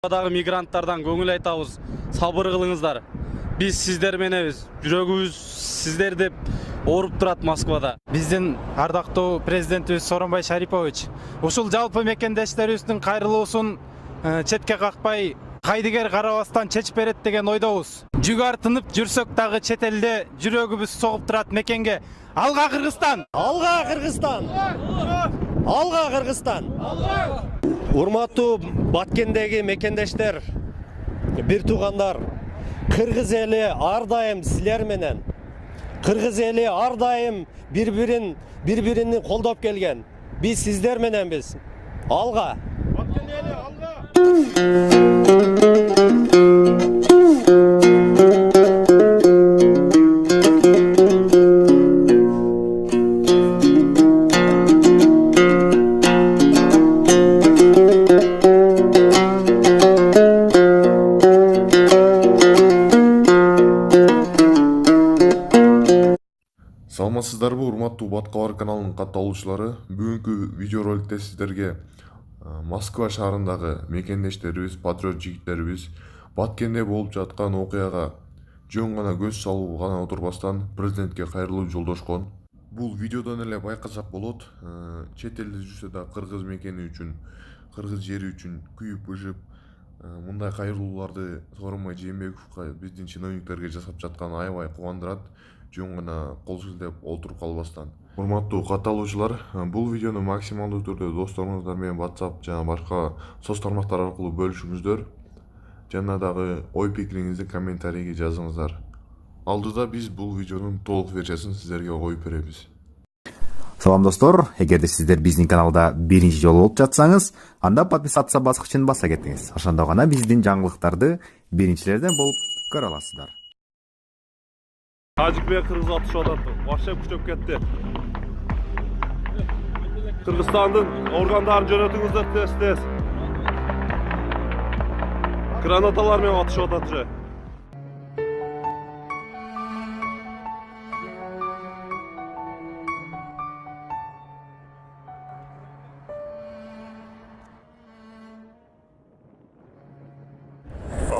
Дагы мигранттардан көңүл айтабыз. Сабыр кылыңыздар. Биз сиздер менебиз. Жүрөгүбүз сиздер деп ооруп турат Москвада. Биздин ардактуу президентибиз Сооронбай Шарипович ушул жалпы мекендештерибиздин кайрылуусун четке какпай, кайдыгер карабастан чечип берет деген ойдобуз. Жүк артынып жүрсөк дагы чет элде жүрөгүбүз согуп турат мекенге. Алга Кыргызстан! Алга Кыргызстан! Алга Кыргызстан! Урматтуу Баткендеги мекендештер, бир туугандар, Кыргыз эли ар дайым силер менен. Кыргыз эли ар дайым бири-бирини колдоп келген. Биз сиздер мененбиз. Алга! Баткен эли алга! Саламатсыздарбы, урматтуу Баткабар каналынын катталуучулары. Бүгүнкү видеороликте сиздерге Москва шаарындагы мекендештерибиз, патриот жигиттерибиз Баткенде болуп жаткан окуяга жөн гана көз салуу гана отурбастан президентке кайрылуу жолдошкон. Бул видеодон эле байкасак болот. Чет элде жүрсө да кыргыз мекени үчүн, кыргыз жери үчүн күйүп бышып мындай кайрылууларды Сооронбай Жээнбековго, биздин чиновниктерге жасап жатканы аябай кубандырат. Жөн гана кол силтеп олтуруп калбастан. Урматтуу катталуучулар, бул видеону максималдуу түрдө досторуңуздар менен WhatsApp жана башка соц тармактар аркылуу бөлүшүңүздөр. Жана дагы ой пикириңизди комментарийге жазыңыздар. Алдыда биз бул видеонун толук версиясын сиздерге коюп беребиз. Салам достор, эгерде сиздер биздин каналда биринчи жолу болуп жатсаңыз, анда подписаться баскычын баса кетиңиз. Ошондо гана биздин жаңылыктарды биринчилерден болуп көрө аласыздар. Тажик менен кыргыз атышып атат. Вообще күчөп кетти. Кыргызстандын органдарын жөнөтүңүздөр тез. Гранаталар менен атышып атат же.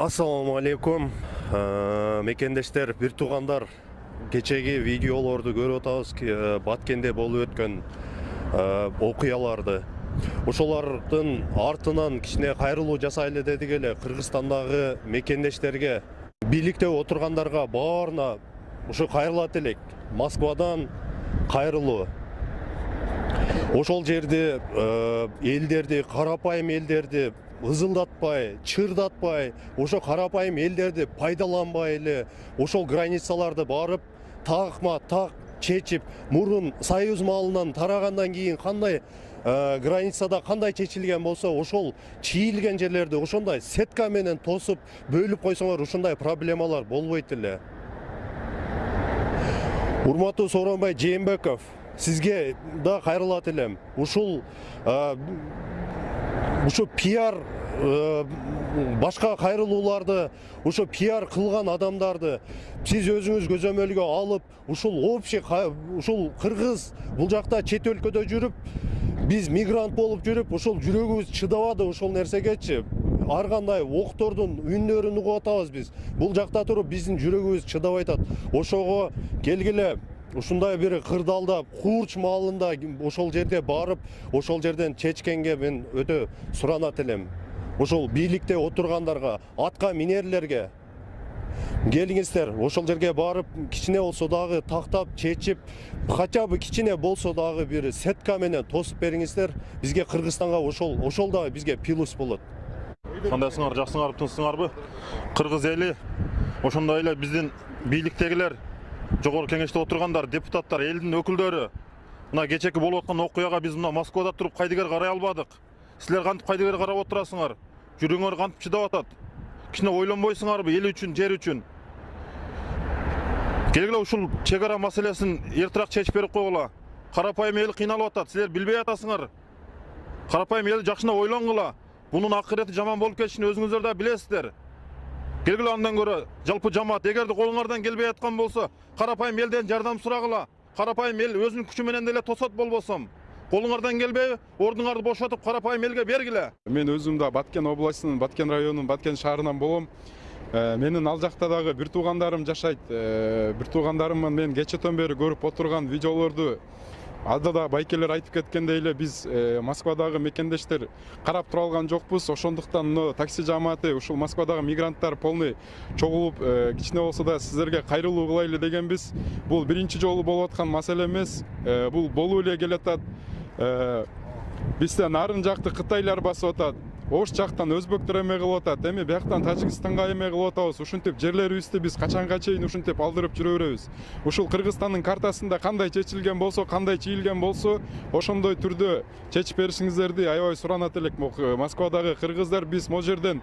Ассаламу алейкум, мекендештер, бир туугандар. Кечеги видеолорду көрүп атабыз, Баткенде болуп өткөн окуяларды. Ошолордун артынан кичине кайрылуу жасайлы дедик эле. Кыргызстандагы мекендештерге, бийликте отургандарга баарына ушу кайрылат элек. Москвадан кайрылуу. Ошол жерди элдерди, карапайым элдерди ызылдатпай, чырдатпай, ошо карапайым элдерди пайдаланбай эле, ошол границаларды барып так чечип, мурун Союз малынан тарагандан кийин кандай границада кандай чечилген болсо, ошол чийилген жерлерди ошондой сетка менен тосуп, бөлүп койсоңор ушундай проблемалар болбойт эле. Урматтуу Сооронбай Жээнбеков, сизге да кайрылат элем. Ушу пиар башка кайрылууларды, ушу пиар кылган адамдарды сиз өзүңүз көзөмөлгө алып, ушул кыргыз бул жакта чет өлкөдө жүрүп, биз мигрант болуп жүрүп, ушул жүрөгүбүз чыдабады ушул нерсегечи. Ар кандай октордун үннөрүн угуп атабыз биз. Бул жакта туруп биздин жүрөгүбүз чыдабай атат. Ошого келгиле. Ушундай бир кырдалда, куурч маалында ошол жерде барып, ошол жерден чечкенге мен өтө суранат элем. Ошол бийликте отургандарга, атка минерлерге келиңиздер, ошол жерге барып, кичине болсо дагы тактап, чечип, хотя бы кичине болсо дагы бир сетка менен тосуп бериңиздер. Бизге Кыргызстанга ошол дагы бизге плюс болот. Кандайсыңар, жаксыңарбы, тынчсыңарбы? Кыргыз эли, ошондой эле биздин бийликтегилер, жогорку кеңеште отургандар, депутаттар, элдин өкүлдөрү, мына кечеки болуп аткан окуяга биз мына Москвада туруп кайдыгер карай албадык. Силер кантип кайдыгер карап отурасыңар? Жүрөгүңөр кантип чыдап атат? Кичине ойлонбойсуңарбы эл үчүн, жер үчүн? Келгиле ушул чек ара маселесин эртирээк чечип берип койгула. Карапайым эл кыйналып атат, силер билбей атасыңар. Карапайым эл жакшына ойлонгула. Бунун акырети жаман болуп кетишин өзүңүздөр да билесиздер. Келгиле андан көрө жалпы жамаат, эгерде колуңардан келбей аткан болсо, карапайым элден жардам сурагыла. Карапайым эл өзүнүн күчү менен деле тосот болбосом. Колуңардан келбей, ордуңарды бошотуп карапайым элге бергиле. Мен өзүм да Баткен областынын Баткен районунун Баткен шаарынан болом. Менин ал жакта дагы бир туугандарым жашайт. Бир туугандарымын мен кечетен бери көрүп отурган видеолорду алда да байкелер айтып кеткендей эле биз Москвадагы мекендештер карап тура алган жокпуз. Ошондуктан мына такси жааматы ушул Москвадагы мигранттар полный чогулуп кичине болсо да сиздерге кайрылуу кылайлы дегенбиз. Бул биринчи жолу болуп аткан маселе эмес. Бул болуу эле келатат. Бизден арын жакты Кытайлар басып атат. Ош жактан өзбектер эме кылып атат. Эми бияктан Тажикстанга эме кылып атабыз. Ушинтип жерлерибизди биз качанга чейин ушинтип алдырып жүрө беребиз. Ушул Кыргызстандын картасында кандай чечилген болсо, кандай чийилген болсо, ошондой түрдө чечип беришиңиздерди аябай суранат элек. Москвадагы кыргыздар биз могу жерден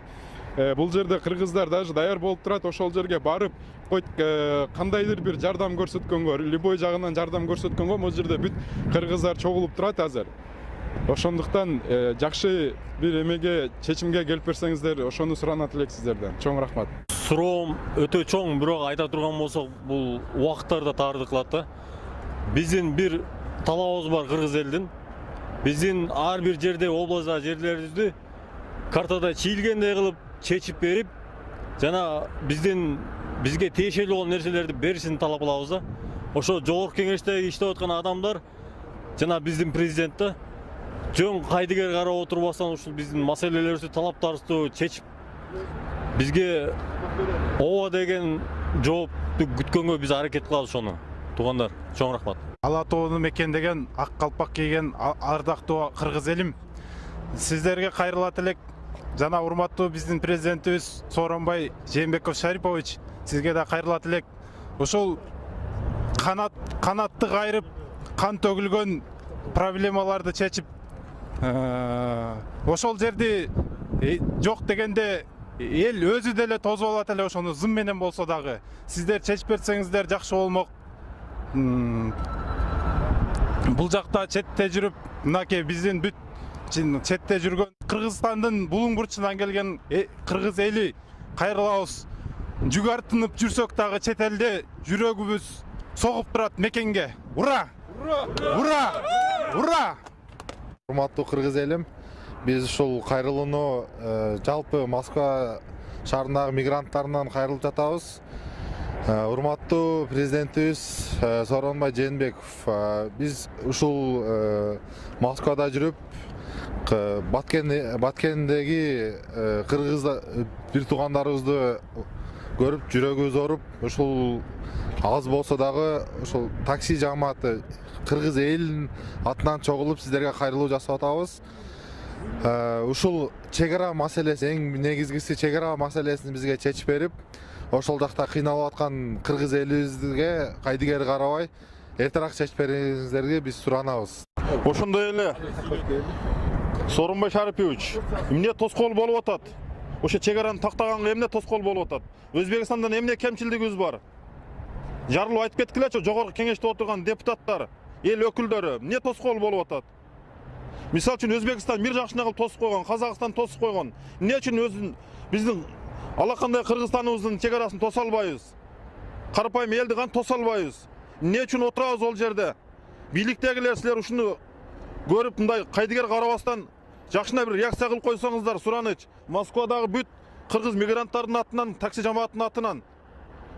бул жерде кыргыздар даже даяр болуп турат, ошол жерге барып кандайдыр бир жардам көрсөткөнгө, любой жагынан жардам көрсөткөнгө могу жерде бүт кыргыздар чогулуп турат азыр. Ошондуктан жакшы бир эмеге чечимге келип берсеңиздер, ошону суранат элек сиздерден. Чоң рахмат. Суроом өтө чоң, бирок айта турган болсок, бул убакыттарда таарды кылат да. Биздин бир талабыбыз бар кыргыз элдин. Биздин ар бир жерде областта жерлерибизди картада чийилгендей кылып чечип берип, жана бизге тиешелүү болгон нерселерди беришин талап кылабыз да. Ошо жогорку кеңештеги иштеп аткан адамдар жана биздин президент да жөн кайдыгер карап отурбастан ушул биздин маселелерибизди, талаптарыбызды чечип бизге ооба деген жоопту күткөнгө биз аракет кылабыз ошону. Туугандар, чоң рахмат. Ала тоону мекендеген, ак калпак кийген ардактуу кыргыз элим, сиздерге кайрылат элек. Жана урматтуу биздин президентибиз Сооронбай Жээнбеков Шарипович, сизге да кайрылат элек. Ушул канатты кайрып, кан төгүлгөн проблемаларды чечип, ошол жерди жок дегенде эл өзү деле тосуп алат эле, ошону зым менен болсо дагы. Сиздер чечип берсеңиздер жакшы болмок. Бул жакта четте жүрүп, мынакей биздин бүт четте жүргөн Кыргызстандын булуң бурчунан келген кыргыз эли кайрылабыз. Жүгөр тынып жүрсөк дагы чет элде жүрөгүбүз согуп турат мекенге. Ура! Ура! Ура! Урматтуу кыргыз элим, биз ушул кайрылууну жалпы Москва шаарындагы мигранттарынан кайрылып жатабыз. Урматтуу президентибиз Сооронбай Жээнбеков, биз ушул Москвада жүрүп, Баткендеги кыргыз бир туугандарыбызды көрүп, жүрөгүбүз ооруп, ушул аз болсо дагы ушул такси жааматы кыргыз элинин атынан чогулуп сиздерге кайрылуу жасап атабыз. Ушул чек ара маселеси, эң негизгиси чек ара маселесин бизге чечип берип, ошол жакта кыйналып аткан кыргыз элибизге кайдыгер карабай эртерээк чечип бериңиздерди биз суранабыз. Ошондой эле Сооронбай Шарипович, эмне тоскоол болуп атат? Ошо чек араны тактаганга эмне тоскоол болуп атат? Өзбекстандан эмне кемчилдигибиз бар? Жарылып айтып кеткилечи, жогорку кеңеште отурган депутаттар, эл өкүлдөрү эмне тоскоол болуп атат? Мисалы үчүн Өзбекстан бир жакшына кылып тосуп койгон, Казакстан тосуп койгон. Эмне үчүн биздин алакандай Кыргызстаныбыздын чек арасын тоса албайбыз? Карапайым элди кантип тоса албайбыз? Эмне үчүн отурабыз ол жерде? Бийликтегилер силер ушуну көрүп мындай кайдыгер карабастан жакшына бир реакция кылып койсоңуздар сураныч. Москвадагы бүт кыргыз мигранттардын атынан, такси жамаатынын атынан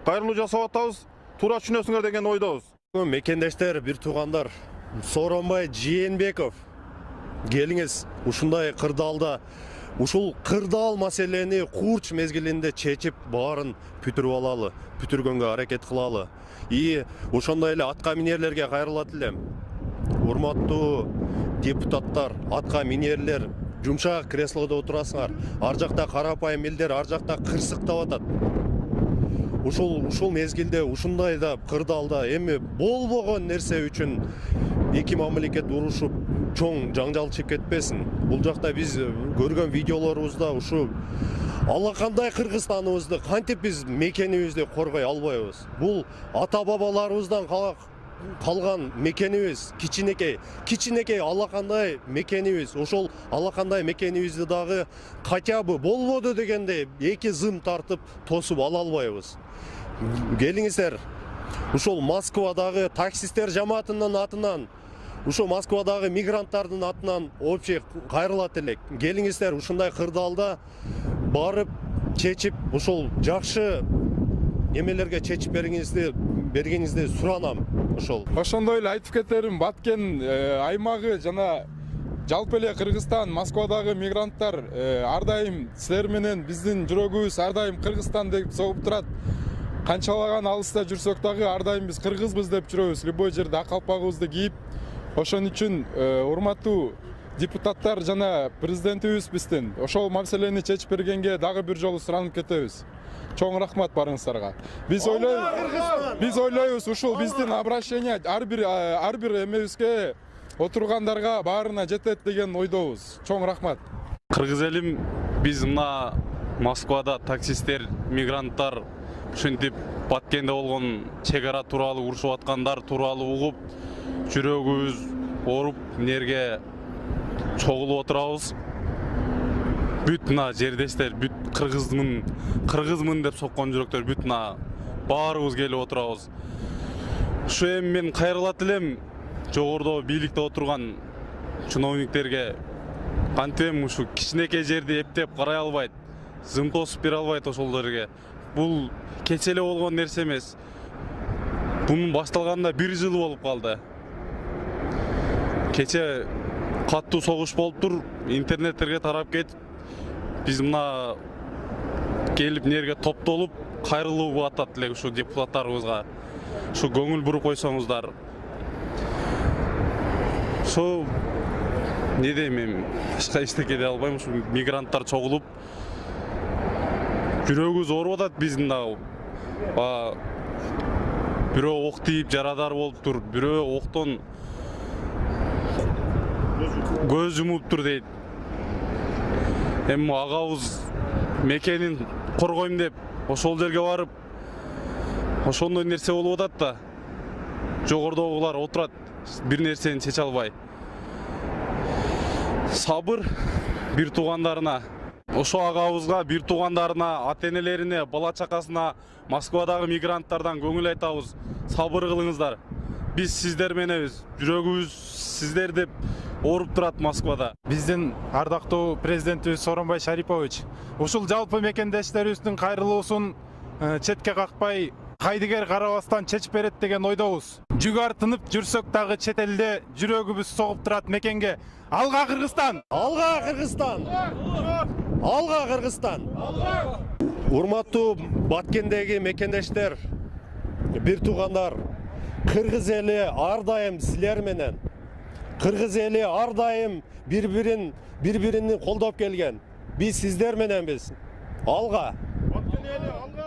кайрылуу жасап атабыз. Туура түшүнөсүңөр деген ойдобуз. Мекендештер, бир туугандар, Сооронбай Жээнбеков, келиңиз ушундай кырдаалда, ушул кырдаал маселени курч мезгилинде чечип баарын бүтүрүп алалы, бүтүргөнгө аракет кылалы. Ошондой эле атка минерлерге кайрылат элем. Урматтуу депутаттар, атка минерлер, жумшак креслодо отурасыңар. Ар жакта карапайым элдер, ар жакта кырсыктап атат. Ушул мезгилде ушундай да кырдаалда эми болбогон нерсе үчүн эки мамлекет урушуп, чоң жаңжал чыгып кетпесин. Бул жакта биз көргөн видеолорубузда ушу алакандай Кыргызстаныбызды кантип биз мекенибизди коргой албайбыз. Бул ата бабаларыбыздан калган мекенибиз, кичинекей алакандай мекенибиз. Ошол алакандай мекенибизди дагы хотя бы болбоду дегенде эки зым тартып тосуп ала албайбыз. Келиңиздер, ушул Москвадагы таксисттер жамаатынын атынан ушу Москвадагы мигранттардын атынан общий кайрылат элек. Келиңиздер ушундай кырдаалда барып чечип ушул жакшы немелерге чечип бергениңизди суранам. Ошондой эле айтып кетерим, Баткен аймагы жана жалпы эле Кыргызстан, Москвадагы мигранттар ар дайым силер менен биздин жүрөгүбүз ар дайым Кыргызстан деп согуп турат. Канчалаган алыста жүрсөк дагы ар дайым биз кыргызбыз деп жүрөбүз. Любой жерде ак калпагыбызды кийип, ошон үчүн урматтуу депутаттар жана президентибиз биздин ошол маселени чечип бергенге дагы бир жолу суранып кетебиз. Чоң рахмат барыңыздарга. Биз ойлойбуз ушул биздин обращение ар бир эмебизге отургандарга баарына жетет деген ойдобуз. Чоң рахмат. Кыргыз элим, биз мына Москвада таксисттер, мигранттар ушинтип Баткенде болгон чек ара тууралуу урушуп аткандар тууралуу угуп, жүрөгүбүз ооруп, нерге чогулуп отурабыз. Бүт мына жердештер, бүт кыргызмын деп соккон жүрөктөр бүт мына баарыбыз келип отурабыз. Ушу эми мен кайрылат элем жогорудо бийликте отурган чиновниктерге. Кантем ушу кичинекей жерди эптеп карай албайт, зым тосуп бере албайт ошолорго. Бул кече эле болгон нерсе эмес. Бунун башталганына 1 жыл болуп калды. Кече каттуу согуш болуптур, интернеттерге тарап кетип, биз мына келип нерге топтолуп кайрылуу атат элек ушу депутаттарыбызга. Ушу көңүл буруп койсоңуздар. Ошо не дейм, мен башка эчтеке дей албайм. Ушу мигранттар чогулуп жүрөгүбүз ооруп атат биздин дагы. Бирөө ок тийип жарадар болуптур, бирөө октон көз жумуптур дейт. Эми агабыз мекенин коргойм деп ошол жерге барып ошондой нерсе болуп атат да. Жогорудагылар отурат, бир нерсени чече албай. Сабыр бир туугандарына, ошо агабызга, бир туугандарына, ата-энелерине, бала-чакасына Москвадагы мигранттардан көңүл айтабыз. Сабыр кылыңыздар. Биз сиздер менебиз. Жүрөгүбүз сиздер деп ооруп турат Москвада. Биздин ардактуу президентибиз Сооронбай Шарипович ушул жалпы мекендештерибиздин кайрылуусун четке какпай, кайдыгер карабастан чечип берет деген ойдобуз. Жүк артынып жүрсөк дагы чет элде жүрөгүбүз согуп турат мекенге. Алга Кыргызстан! Алга Кыргызстан! Алга Кыргызстан! Урматтуу Баткендеги мекендештер, бир туугандар, Кыргыз эли ар дайым силер менен. Кыргыз эли ар дайым бири-бирини колдоп келген. Биз сиздер мененбиз. Алга! Баткен эли алга!